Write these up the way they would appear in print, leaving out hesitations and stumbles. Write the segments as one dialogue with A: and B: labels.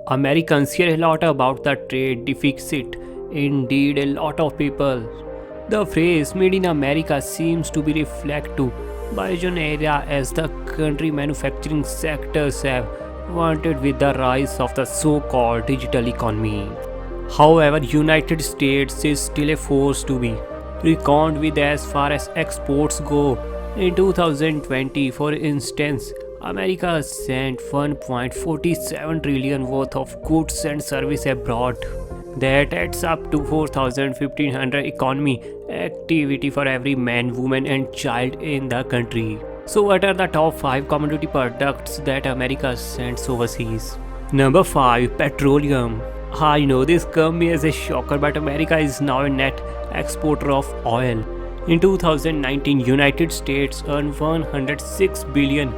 A: Americans hear a lot about the trade deficit. Indeed, a lot of people. The phrase "Made in America" seems to be reflected to Biden era as the country manufacturing sectors have wanted with the rise of the so-called digital economy. However, United States is still a force to be reckoned with as far as exports go. In 2020, for instance, America sent 1.47 trillion worth of goods and services abroad. That adds up to 4,500 economy activity for every man, woman and child in the country. So what are the top 5 commodity products that America sends overseas? Number 5. Petroleum. I know this comes as a shocker, but America is now a net exporter of oil. In 2019, United States earned $106 billion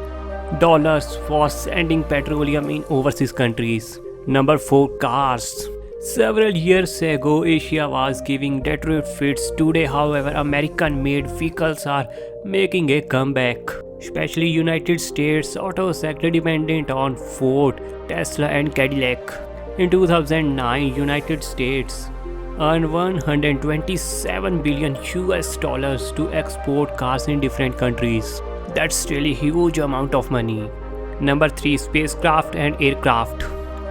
A: for sending petroleum in overseas countries. Number 4. Cars. Several years ago, Asia was giving retrofits. Today, however, American-made vehicles are making a comeback. Especially United States auto sector dependent on Ford, Tesla and Cadillac. In 2009, United States earned 127 billion US dollars to export cars in different countries. That's really huge amount of money. Number 3. Spacecraft and aircraft.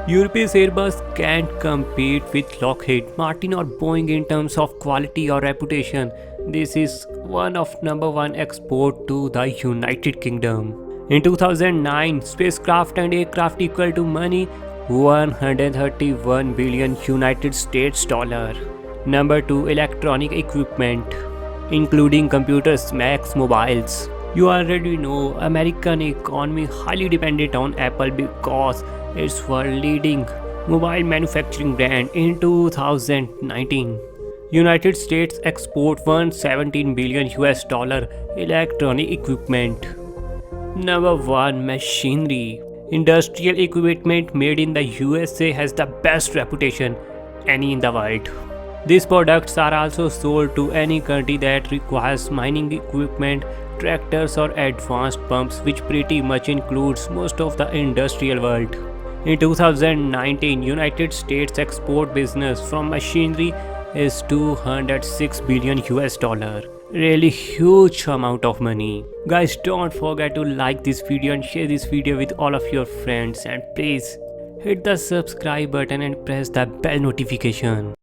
A: Europe's Airbus can't compete with Lockheed Martin or Boeing in terms of quality or reputation. This is one of number 1 export to the United Kingdom. In 2009, spacecraft and aircraft equal to money 131 billion United States dollar. Number 2. Electronic equipment, including computers, Macs, mobiles. You already know American economy highly dependent on Apple because it's world leading mobile manufacturing brand. In 2019, United States export 117 billion US dollar electronic equipment. Number 1. Machinery. Industrial equipment made in the USA has the best reputation any in the world. These products are also sold to any country that requires mining equipment, tractors or advanced pumps, which pretty much includes most of the industrial world. In 2019, United States export business from machinery is 206 billion US dollar. Really huge amount of money. Guys, don't forget to like this video and share this video with all of your friends, and please hit the subscribe button and press the bell notification.